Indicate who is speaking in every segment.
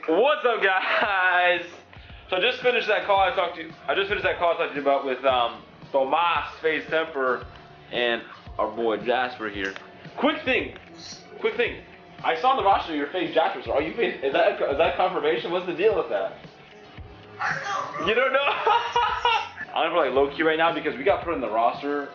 Speaker 1: What's up, guys? So I just finished that call I talked to you. About with Tomas, FaZe Member, and our boy Jasper here. Quick thing. I saw on the roster your FaZe Jasper. So are you FaZe? Is that confirmation? What's the deal with that?
Speaker 2: I don't know, bro.
Speaker 1: You don't know? I'm gonna put like low key right now because we got put in the roster.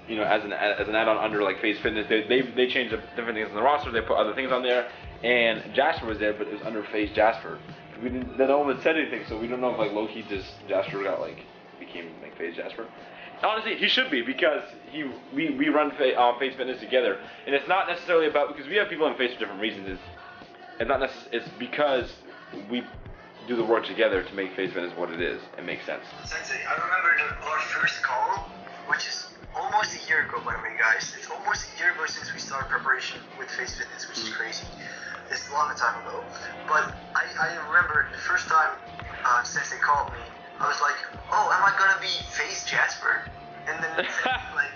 Speaker 1: You know, as an add-on under like FaZe Fitness. They changed up different things in the roster. They put other things on there, and Jasper was there, but it was under FaZe Jasper. No one said anything, so we don't know if like low key just Jasper got like became like FaZe Jasper. Honestly, he should be because we run FaZe Fitness together, and it's not necessarily about because we have people in FaZe for different reasons. It's not necessarily. It's because we do the work together to make FaZe Fitness what it is. It makes sense.
Speaker 2: Sensei, I remember our first call, which is almost a year ago, by the way, guys. It's almost a year ago since we started preparation with FaZe Fitness, which is crazy. It's a long time ago. But I remember the first time Sensei called me, I was like, oh, am I gonna be FaZe Jasper? And then like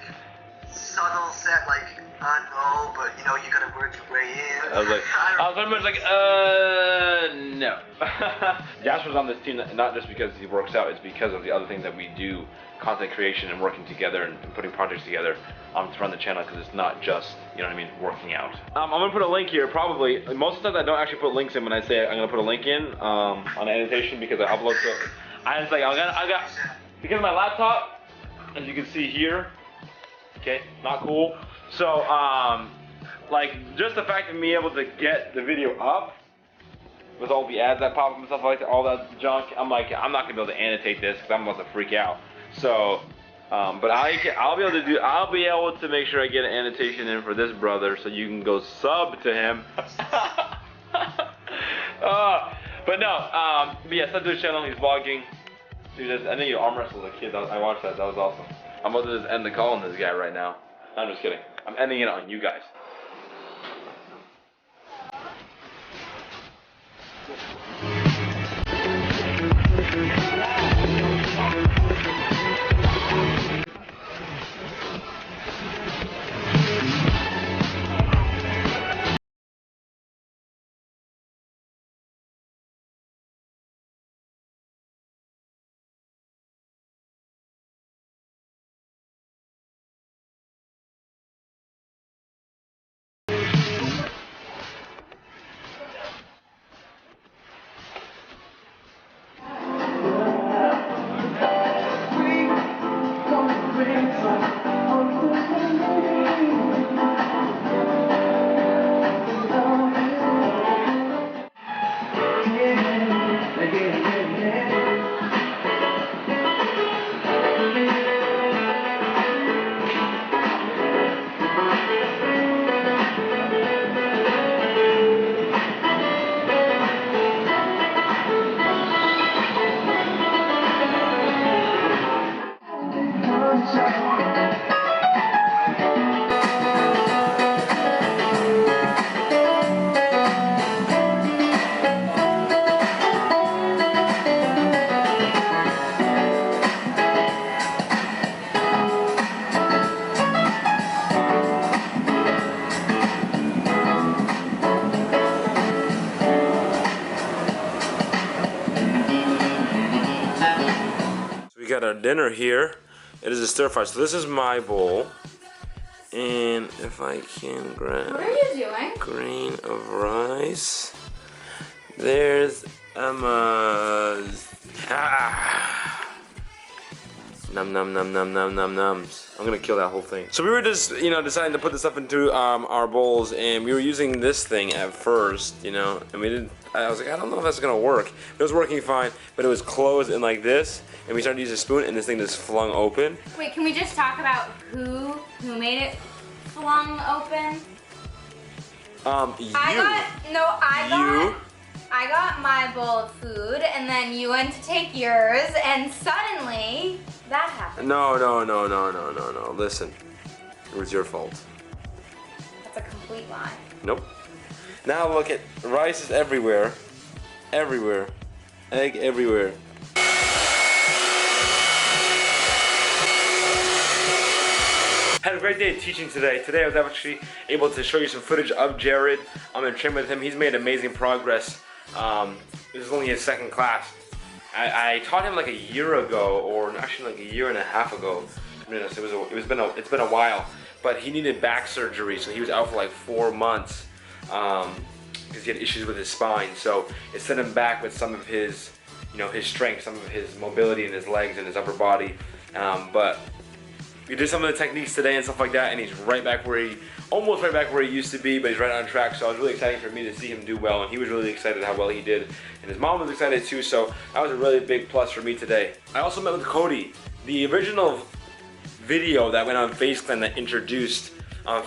Speaker 2: subtle said like, no, but you know, you gotta work your way in.
Speaker 1: I was very much like, no. Jasper's on this team not just because he works out, it's because of the other things that we do, content creation and working together and putting projects together to run the channel, because it's not just, you know what I mean, working out. I'm gonna put a link here, probably. Most of the time I don't actually put links in when I say I'm gonna put a link in on annotation because I upload to it. I got, because of my laptop, as you can see here, okay, not cool. So, like, just the fact of me able to get the video up with all the ads that pop up and stuff like that, all that junk, I'm like, I'm not gonna be able to annotate this because I'm about to freak out. So, but I'll be able to make sure I get an annotation in for this brother, so you can go sub to him. But no, but yeah, sub to his channel. He's vlogging. Dude, I think you arm wrestled a kid. I watched that. That was awesome. I'm about to just end the call on this guy right now. I'm just kidding. I'm ending it on you guys. Got our dinner here. It is a stir fry. So this is my bowl, and if I can grab
Speaker 3: what are you doing?
Speaker 1: Grain of rice. There's Emma's. Num num num num num num nums. I'm gonna kill that whole thing. So we were just, you know, deciding to put this stuff into our bowls, and we were using this thing at first, you know, and we didn't. I was like, I don't know if that's gonna work. It was working fine, but it was closed in like this, and we started to use a spoon, and this thing just flung open.
Speaker 3: Wait, can we just talk about who made it flung open?
Speaker 1: You.
Speaker 3: I got my bowl of food, and then you went to take yours, and suddenly that happened.
Speaker 1: No. Listen, it was your fault.
Speaker 3: That's a complete lie.
Speaker 1: Nope. Now look at, rice is everywhere. Everywhere. Egg everywhere. Had a great day teaching today. Today I was actually able to show you some footage of Jared. I'm in training with him. He's made amazing progress. This is only his second class. I taught him like a year ago, or actually like a year and a half ago. It's been a while, but he needed back surgery, so he was out for like 4 months because he had issues with his spine. So it sent him back with some of his, his strength, some of his mobility in his legs and his upper body. But we did some of the techniques today and stuff like that, and he's almost right back where he used to be, but he's right on track. So it was really exciting for me to see him do well, and he was really excited how well he did, and his mom was excited too. So that was a really big plus for me today. I also met with Cody. The original video that went on FaZe Clan that introduced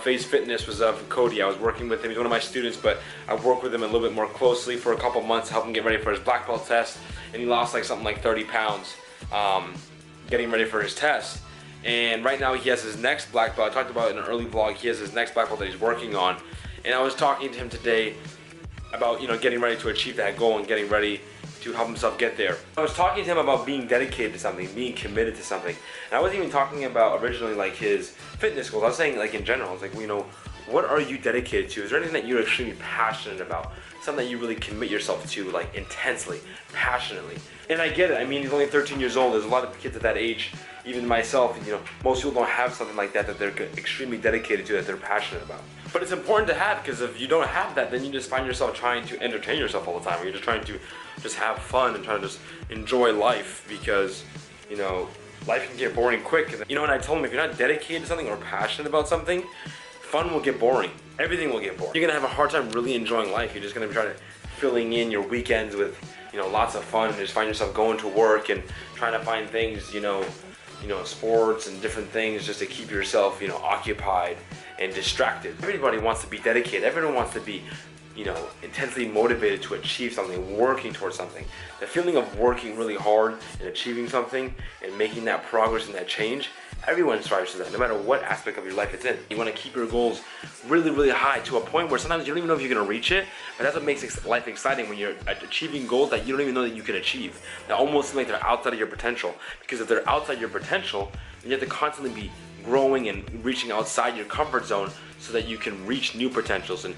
Speaker 1: FaZe Fitness was of Cody. I was working with him. He's one of my students, but I worked with him a little bit more closely for a couple months, helping him get ready for his black belt test, and he lost like something like 30 pounds getting ready for his test. And right now he has his next black belt. I talked about in an early vlog, he has his next black belt that he's working on. And I was talking to him today about, getting ready to achieve that goal and getting ready to help himself get there. I was talking to him about being dedicated to something, being committed to something. And I wasn't even talking about originally like his fitness goals. I was saying like in general, I was like, what are you dedicated to? Is there anything that you're extremely passionate about? Something that you really commit yourself to, like intensely, passionately. And I get it. I mean, he's only 13 years old. There's a lot of kids at that age, even myself, most people don't have something like that they're extremely dedicated to, that they're passionate about. But it's important to have, because if you don't have that, then you just find yourself trying to entertain yourself all the time. You're just trying to just have fun and trying to just enjoy life, because, life can get boring quick. And I told him, if you're not dedicated to something or passionate about something, fun will get boring. Everything will get boring. You're gonna have a hard time really enjoying life. You're just gonna be trying to filling in your weekends with, lots of fun, and just find yourself going to work and trying to find things, sports and different things just to keep yourself, occupied and distracted. Everybody wants to be dedicated. Everyone wants to be, intensely motivated to achieve something, working towards something. The feeling of working really hard and achieving something and making that progress and that change, everyone strives for that, no matter what aspect of your life it's in. You want to keep your goals really, really high, to a point where sometimes you don't even know if you're going to reach it, but that's what makes life exciting, when you're achieving goals that you don't even know that you can achieve. That almost seem like they're outside of your potential, because if they're outside your potential, then you have to constantly be growing and reaching outside your comfort zone so that you can reach new potentials and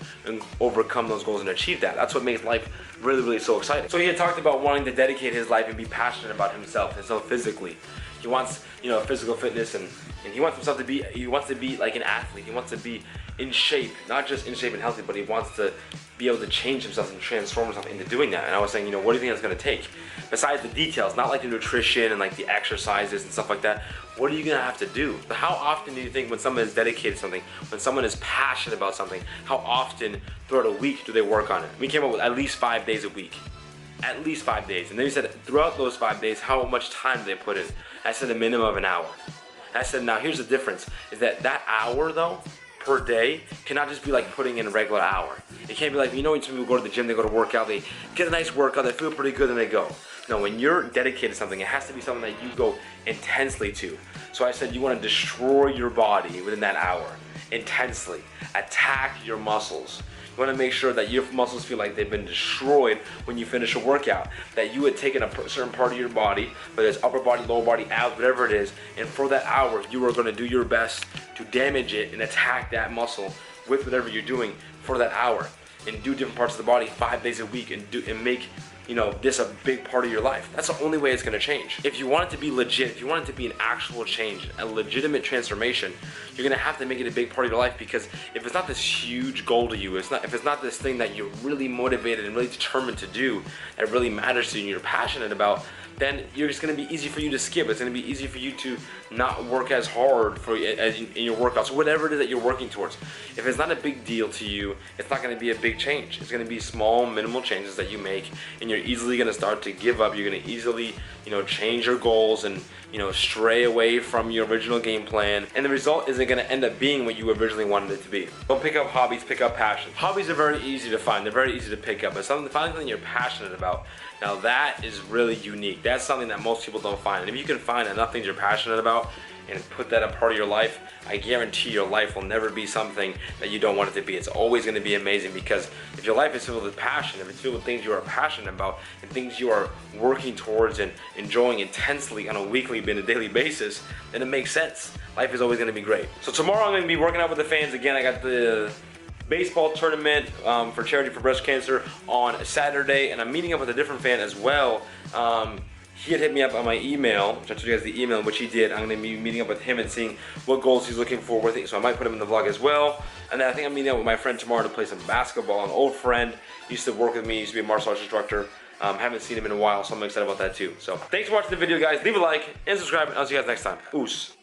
Speaker 1: overcome those goals and achieve that. That's what makes life really, really so exciting. So he had talked about wanting to dedicate his life and be passionate about himself physically. He wants, physical fitness, and he wants himself to be like an athlete. He wants to be in shape, not just in shape and healthy, but he wants to be able to change himself and transform himself into doing that. And I was saying, what do you think that's going to take? Besides the details, not like the nutrition and like the exercises and stuff like that, what are you going to have to do? How often do you think, when someone is dedicated to something, when someone is passionate about something, how often throughout a week do they work on it? We came up with at least 5 days a week. At least 5 days. And then we said, throughout those 5 days, how much time do they put in? I said a minimum of an hour. And I said, now here's the difference, is that hour though, per day, cannot just be like putting in a regular hour. It can't be like, when some people go to the gym, they go to work out, they get a nice workout, they feel pretty good, and they go. No, when you're dedicated to something, it has to be something that you go intensely to. So I said, you want to destroy your body within that hour, intensely. Attack your muscles. You want to make sure that your muscles feel like they've been destroyed when you finish a workout. That you had taken a certain part of your body, whether it's upper body, lower body, abs, whatever it is, and for that hour, you are going to do your best to damage it and attack that muscle with whatever you're doing for that hour. And do different parts of the body 5 days a week, and make this a big part of your life. That's the only way it's gonna change. If you want it to be legit, if you want it to be an actual change, a legitimate transformation, you're gonna have to make it a big part of your life, because if it's not this huge goal to you, if it's not this thing that you're really motivated and really determined to do, that really matters to you and you're passionate about, then it's going to be easy for you to skip. It's going to be easy for you to not work as hard in your workouts, or whatever it is that you're working towards. If it's not a big deal to you, it's not going to be a big change. It's going to be small, minimal changes that you make, and you're easily going to start to give up. You're going to easily, change your goals and, stray away from your original game plan, and the result isn't going to end up being what you originally wanted it to be. Don't pick up hobbies, pick up passion. Hobbies are very easy to find. They're very easy to pick up, but finding something you're passionate about, now that is really unique. That's something that most people don't find. And if you can find enough things you're passionate about and put that a part of your life, I guarantee your life will never be something that you don't want it to be. It's always going to be amazing, because if your life is filled with passion, if it's filled with things you are passionate about and things you are working towards and enjoying intensely on a weekly and a daily basis, then it makes sense. Life is always going to be great. So tomorrow I'm going to be working out with the fans again. I got the baseball tournament for charity for breast cancer on Saturday, and I'm meeting up with a different fan as well. He had hit me up on my email, which I told you guys the email, which he did. I'm going to be meeting up with him and seeing what goals he's looking for with it, so I might put him in the vlog as well. And then I think I'm meeting up with my friend tomorrow to play some basketball. An old friend, used to work with me, used to be a martial arts instructor. Haven't seen him in a while, so I'm excited about that too. So thanks for watching the video, guys. Leave a like and subscribe, and I'll see you guys next time. Oos.